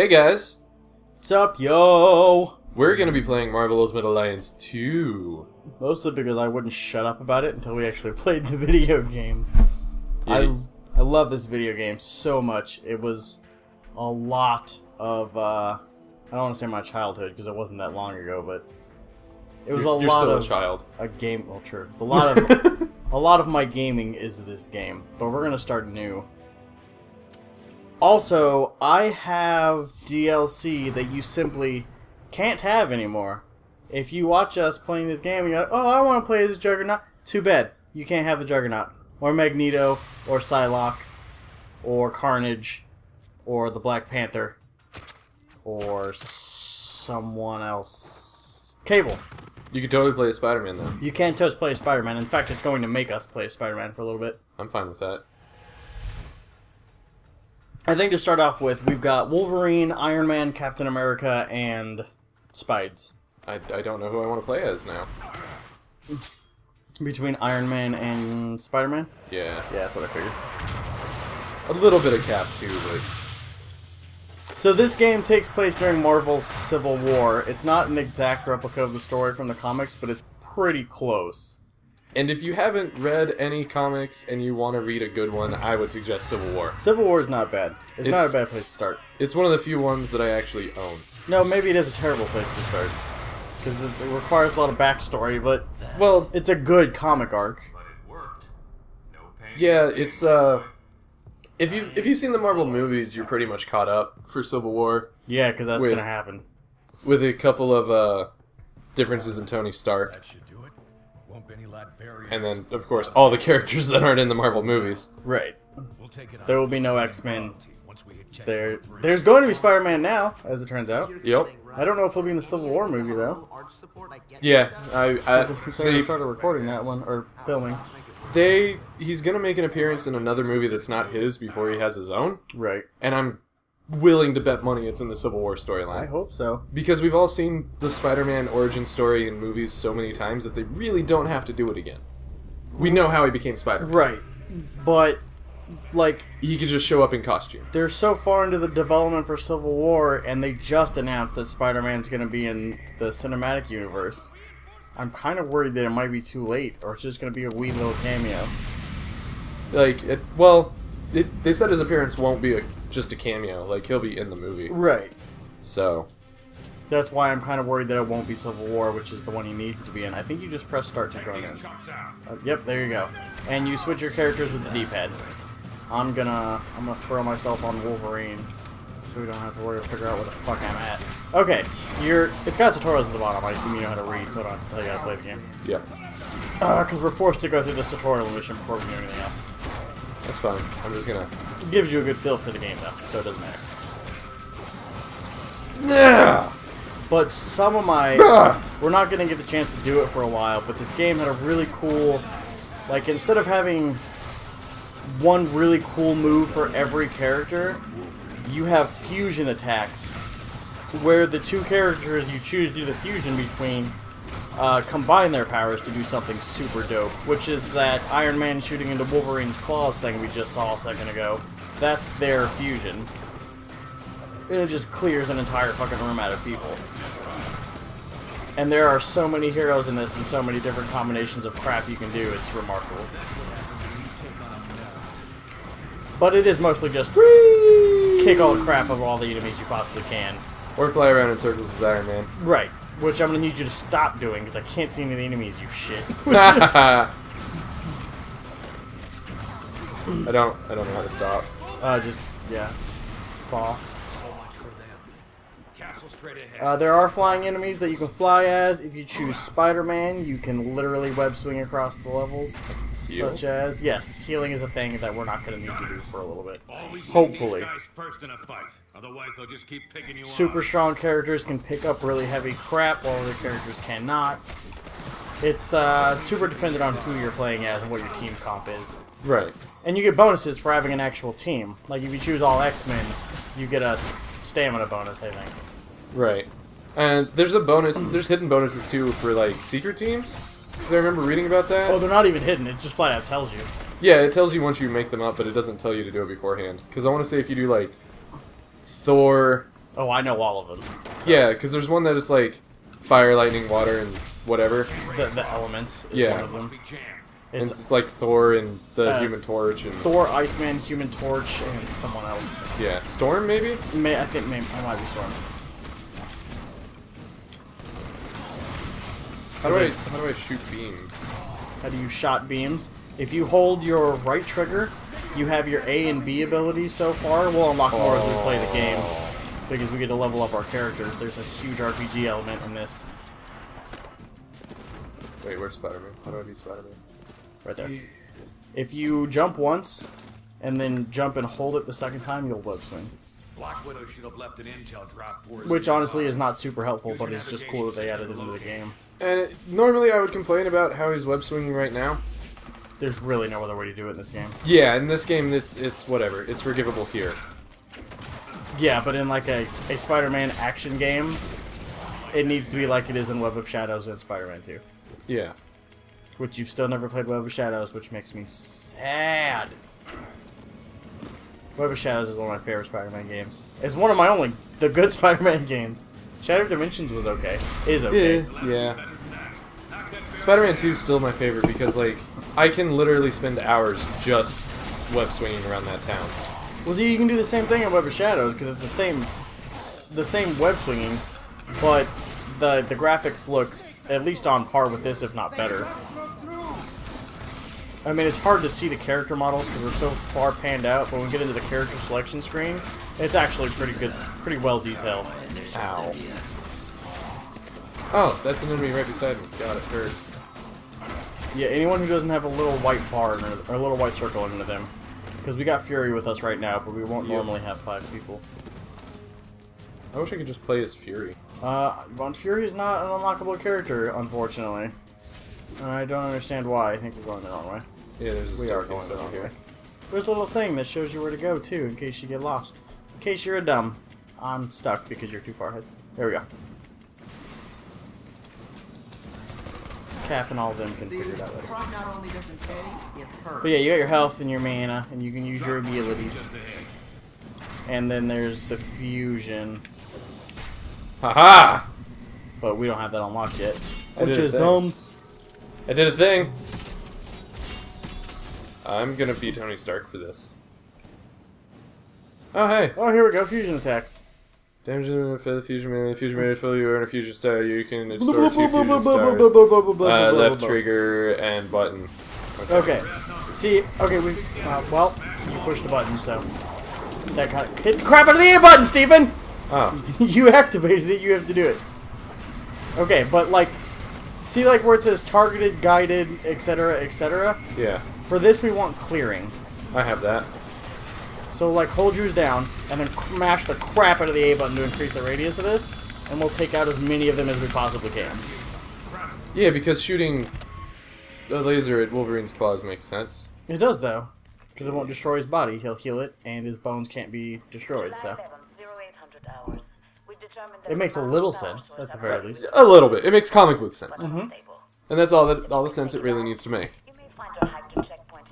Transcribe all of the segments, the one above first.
Hey guys! What's up, yo? We're gonna be playing Marvel Ultimate Alliance 2. Mostly because I wouldn't shut up about it until we actually played the video game. Yeah. I love this video game so much. It was a lot of, I don't want to say my childhood because it wasn't that long ago, but it was You're a lot still of a child. a game. Well, true. It's a lot of a lot of my gaming is this game, but we're gonna start new. Also, I have DLC that you simply can't have anymore. If you watch us playing this game and you're like, oh, I want to play as Juggernaut, too bad. You can't have the Juggernaut. Or Magneto, or Psylocke, or Carnage, or the Black Panther, or someone else. Cable. You could totally play as Spider-Man though. You can't just play as Spider-Man. In fact, it's going to make us play as Spider-Man for a little bit. I'm fine with that. I think to start off with, we've got Wolverine, Iron Man, Captain America, and Spides. I don't know who I want to play as now. Between Iron Man and Spider-Man? Yeah. Yeah, that's what I figured. A little bit of Cap too, but... So this game takes place during Marvel's Civil War. It's not an exact replica of the story from the comics, but it's pretty close. And if you haven't read any comics and you want to read a good one, I would suggest Civil War. Civil War is not bad. It's not a bad place to start. It's one of the few ones that I actually own. No, maybe it is a terrible place to start. Because it requires a lot of backstory, but... Well, it's a good comic arc. yeah, it's, If you've seen the Marvel movies, you're pretty much caught up for Civil War. Yeah, because that's going to happen. With a couple of, differences in Tony Stark. That should do it. Won't be any lot variants. And then, of course, all the characters that aren't in the Marvel movies. Right. We'll take it There will be no X-Men. once we hit check. There's going to be Spider-Man now, as it turns out. Yep. I don't know if he'll be in the Civil War movie, though. Yeah, Since they started recording that one, or filming. He's gonna make an appearance in another movie that's not his before he has his own. Right. And I'm willing to bet money it's in the Civil War I storyline. hope so. Because we've all seen the Spider-Man origin story in movies so many times that they really don't have to do it again. We know how he became Spider-Man. Right. But, like... He could just show up in costume. They're so far into the development for Civil War, and they just announced that Spider-Man's going to be in the cinematic universe. I'm kind of worried that it might be too late, or it's just going to be a wee little cameo. They said his appearance won't be just a cameo. Like, he'll be in the movie. Right. So... That's why I'm kind of worried that it won't be Civil War, which is the one he needs to be in. I think you just press start to join in. Yep, there you go. And you switch your characters with the D-pad. I'm gonna throw myself on Wolverine, so we don't have to worry to figure out where the fuck I'm at. Okay, it's got tutorials at the bottom. I assume you know how to read, so I don't have to tell you how to play the game. Yeah. Because we're forced to go through this tutorial mission before we do anything else. That's fine. I'm just gonna... It gives you a good feel for the game, though, so it doesn't matter. Yeah! But some of my... We're not going to get the chance to do it for a while, but this game had a really cool... Like, instead of having one really cool move for every character, you have fusion attacks, where the two characters you choose to do the fusion between combine their powers to do something super dope, which is that Iron Man shooting into Wolverine's claws thing we just saw a second ago. That's their fusion. And it just clears an entire fucking room out of people. And there are so many heroes in this and so many different combinations of crap you can do, it's remarkable. But it is mostly just kick all the crap of all the enemies you possibly can. Or fly around in circles as Iron Man. Right. Which I'm going to need you to stop doing, because I can't see any of the enemies, you shit. I don't know how to stop. Yeah. Fall. There are flying enemies that you can fly as. If you choose Spider-Man, you can literally web swing across the levels. Heal? Such as, yes, healing is a thing that we're not going to need to do for a little bit. Hopefully. Super strong characters can pick up really heavy crap, while other characters cannot. It's super dependent on who you're playing as and what your team comp is. Right. And you get bonuses for having an actual team. Like, if you choose all X-Men, you get a stamina bonus, I think. Right. And there's a bonus, there's hidden bonuses too for, like, secret teams? Because I remember reading about that. Oh, they're not even hidden, it just flat out tells you. Yeah, it tells you once you make them up, but it doesn't tell you to do it beforehand. Because I want to say if you do, like, Thor, Oh, I know all of them. Yeah, because there's one that is like fire, lightning, water, and whatever. The elements is Yeah. one of them. And It's it's like Thor and the Human Torch and Thor, Iceman, Human Torch, and someone else. yeah, Storm maybe. I might be Storm. How do I shoot beams? How do you shot beams? If you hold your right trigger, you have your A and B abilities so far. We'll unlock more as we play the game, because we get to level up our characters. There's a huge RPG element in this. Wait, where's Spider-Man? How do I be Spider-Man? Right there. If you jump once, and then jump and hold it the second time, you'll web swing. Black Widow should have left an intel drop for us. Which honestly is not super helpful, but it's just cool that they added it into the game. And normally I would complain about how he's web swinging right now. There's really no other way to do it in this game. Yeah, in this game it's whatever. It's forgivable here. Yeah, but in like a Spider-Man action game, it needs to be like it is in Web of Shadows and Spider-Man 2. Yeah. Which you've still never played Web of Shadows, which makes me sad. Web of Shadows is one of my favorite Spider-Man games. It's one of my the good Spider-Man games. Shattered Dimensions was okay. Is okay. Yeah. Spider-Man 2 is still my favorite because, like, I can literally spend hours just web swinging around that town. Well, see, you can do the same thing in Web of Shadows because it's the same web swinging, but the graphics look at least on par with this, if not better. I mean, it's hard to see the character models because we're so far panned out, but when we get into the character selection screen, it's actually pretty good, pretty well detailed. Ow. Oh, that's an enemy right beside me. Got it, hurt. Yeah, anyone who doesn't have a little white bar or a little white circle under them, because we got Fury with us right now, but we won't normally have 5 people. I wish I could just play as Fury. Von Fury is not an unlockable character, unfortunately. I don't understand why. I think we're going the wrong way. Yeah, there's a We are staircase going the over wrong here. way. There's a little thing that shows you where to go, too, in case you get lost. In case you're a dumb. I'm stuck because you're too far ahead. There we go. Cap and all of them can figure it out later. Not only doesn't pay, it hurts. But yeah, you got your health and your mana, and you can use your abilities. And then there's the fusion, Haha! but we don't have that unlocked yet, I which did a is thing. dumb. I did a thing! I'm gonna be Tony Stark for this. Oh, hey! Oh, here we go, fusion attacks. Damage for the fusion mana. The fusion mana is full. You earn a fusion star. You can store 2 fusion stars. Left trigger and button. Okay. See, okay, well, you pushed the button, so that kind of hit the crap out of the A button, Stephen. Oh. You activated it. You have to do it. Okay, but like, see, like where it says targeted, guided, etc., etc. Yeah. For this, we want clearing. I have that. So, like, hold yours down, and then mash the crap out of the A button to increase the radius of this, and we'll take out as many of them as we possibly can. Yeah, because shooting a laser at Wolverine's claws makes sense. It does, though, because it won't destroy his body. He'll heal it, and his bones can't be destroyed, so... It makes a little sense, at the very least. A little bit. It makes comic book sense. Mm-hmm. And that's all the sense it really needs to make.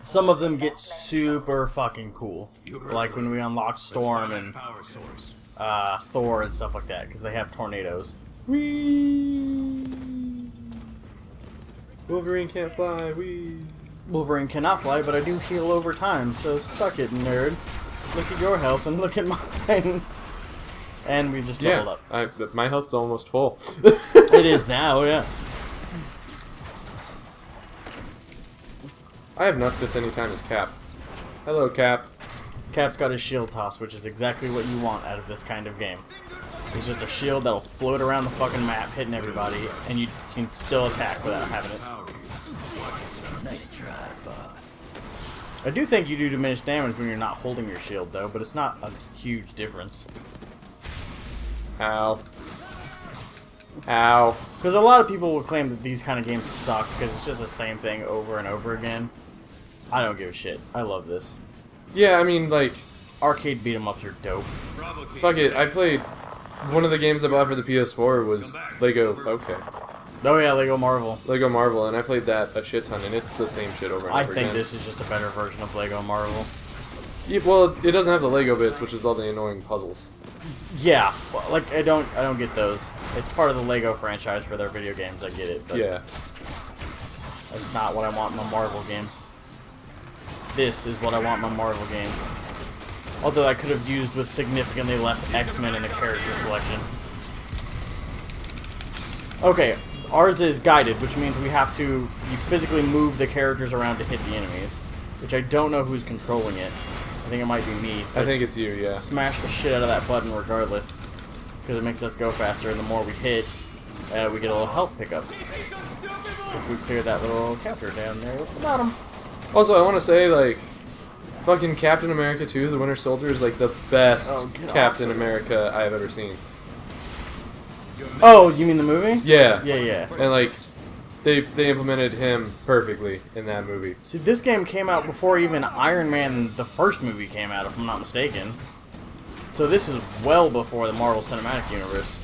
Some of them get super fucking cool. Like when we unlock Storm and Power source. Thor and stuff like that, because they have tornadoes. Whee! Wolverine can't fly. Whee! Wolverine cannot fly, but I do heal over time, so suck it, nerd. Look at your health and look at mine. And we just leveled up. My health's almost full. It is now, yeah. I have not spent any time as Cap. Hello, Cap. Cap's got his shield toss, which is exactly what you want out of this kind of game. It's just a shield that'll float around the fucking map, hitting everybody, and you can still attack without having it. Nice try, Bob. I do think you do diminish damage when you're not holding your shield, though, but it's not a huge difference. Ow. Ow. Because a lot of people will claim that these kind of games suck because it's just the same thing over and over again. I don't give a shit. I love this. Yeah, I mean, like, Arcade beat-em-ups are dope. fuck it. I played... One of the games I bought for the PS4 was Lego... Okay. Oh yeah, Lego Marvel. Lego Marvel, and I played that a shit ton, and it's the same shit over and I over think again. this is just a better version of Lego Marvel. Yeah, well, it doesn't have the Lego bits, which is all the annoying puzzles. Yeah, well, like I don't get those. It's part of the Lego franchise for their video games. I get it. But Yeah. that's not what I want in my Marvel games. This is what I want in my Marvel games. Although I could have used with significantly less X-Men in the character selection. Okay, ours is guided, which means we have to you physically move the characters around to hit the enemies, which I don't know who's controlling it. I think it might be me. I think it's you, yeah. Smash the shit out of that button regardless, because it makes us go faster, and the more we hit, we get a little health pickup. If we clear that little counter down there at the bottom. Also, I want to say, like, fucking Captain America 2, The Winter Soldier, is like the best Captain America I've ever seen. Oh, you mean the movie? Yeah. Yeah, yeah. And, like, they implemented him perfectly in that movie. See, this game came out before even Iron Man, the first movie, came out, if I'm not mistaken. So this is well before the Marvel Cinematic Universe.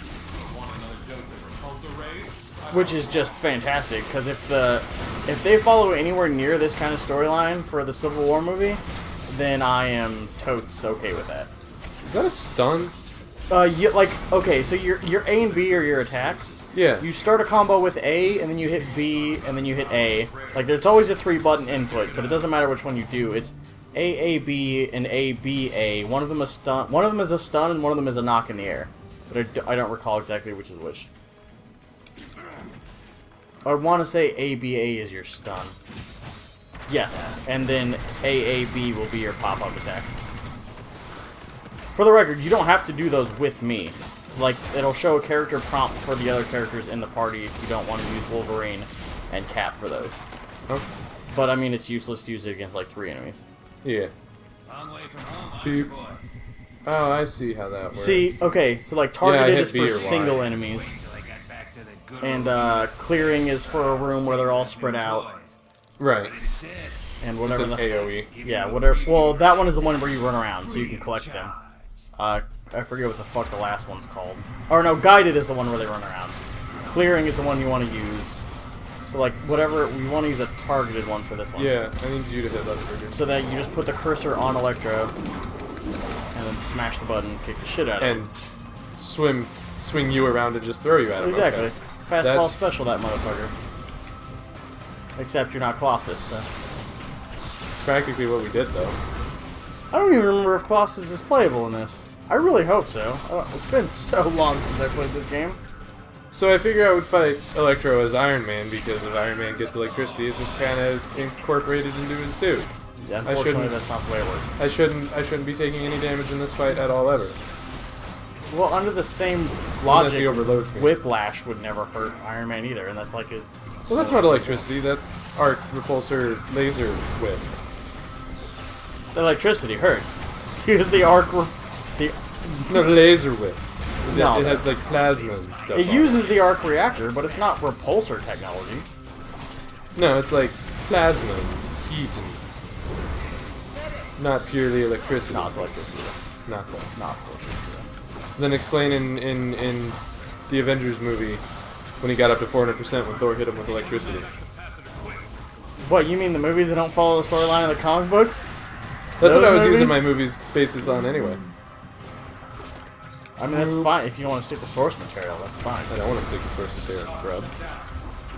Which is just fantastic, because if they follow anywhere near this kind of storyline for the Civil War movie, then I am totes okay with that. Is that a stun? Okay, so your A and B are your attacks. Yeah. You start a combo with A, and then you hit B, and then you hit A. Like, there's always a 3-button input, but it doesn't matter which one you do. It's A-A-B and A-B-A. One of them is stun. One of them is a stun, and one of them is a knock in the air. But I don't recall exactly which is which. I want to say A-B-A is your stun. Yes, and then A-A-B will be your pop-up attack. For the record, you don't have to do those with me. Like, it'll show a character prompt for the other characters in the party if you don't want to use Wolverine and Cap for those. Okay. But, I mean, it's useless to use it against, like, 3 enemies. Yeah. Beep. Oh, I see how that works. See, okay, so, like, targeted is B for or Y. single enemies. And, clearing is for a room where they're all spread out. Right. And whatever It's an AoE. Yeah, whatever. Well, that one is the one where you run around, so you can collect them. I forget what the fuck the last one's called. Or no, guided is the one where they run around. Clearing is the one you want to use. So like whatever we want to use a targeted one for this one. Yeah, I need you to hit that trigger. So that you just put the cursor on Electro, and then smash the button, kick the shit out of him. And swing you around and just throw you at him. Exactly. Okay. Fastball special, that motherfucker. Except you're not Colossus. So. Practically what we did though. I don't even remember if Colossus is playable in this. I really hope so. It's been so long since I played this game. So I figure I would fight Electro as Iron Man because if Iron Man gets electricity, it's just kind of incorporated into his suit. Yeah, unfortunately, that's not the way it works. I shouldn't be taking any damage in this fight at all ever. Well, under the same Unless logic, he overloads me. Whiplash would never hurt Iron Man either, and that's like his... Well, that's not electricity. That's arc repulsor laser whip. The electricity hurt. Because the arc... No, laser whip. No, it has like plasma and stuff. It uses the arc reactor, but it's not repulsor technology. No, it's like plasma, heat, and not purely electricity. No, it's electricity. It's not that. No, it's electricity. Then explain in the Avengers movie when he got up to 400% when Thor hit him with electricity. What, you mean the movies that don't follow the storyline of the comic books? That's what I was movies? using my movies basis on anyway. I mean, that's fine. If you want to stick to source material, that's fine. I don't want to stick to source material, bro.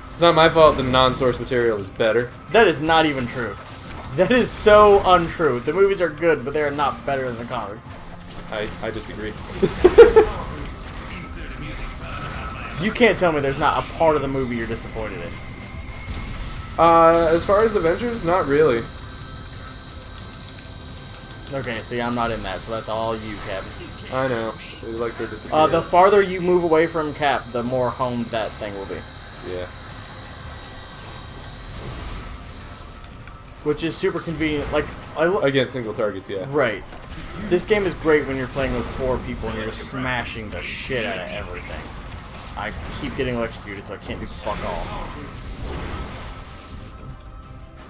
It's not my fault that non-source material is better. That is not even true. That is so untrue. The movies are good, but they are not better than the comics. I disagree. You can't tell me there's not a part of the movie you're disappointed in. As far as Avengers, not really. Okay, see, I'm not in that, so that's all you, Kevin. I know. They like their disagree. The farther you move away from Cap, the more honed that thing will be. Yeah. Which is super convenient. Like, Against single targets, yeah. Right. This game is great when you're playing with 4 people and you're just smashing the shit out of everything. I keep getting electrocuted, so I can't do fuck all.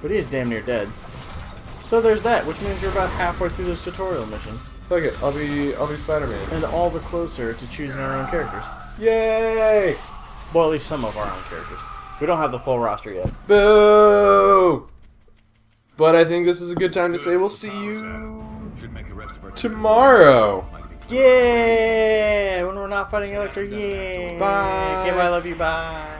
But he is damn near dead. So there's that, which means you're about halfway through this tutorial mission. Fuck it, I'll be Spider-Man. And all the closer to choosing our own characters. Yay! Well, at least some of our own characters. We don't have the full roster yet. Boo! But I think this is a good time to say we'll see you Should make the rest of our tomorrow. Yeah! When we're not fighting Electro, yeah! Bye. Okay, bye, I love you, bye.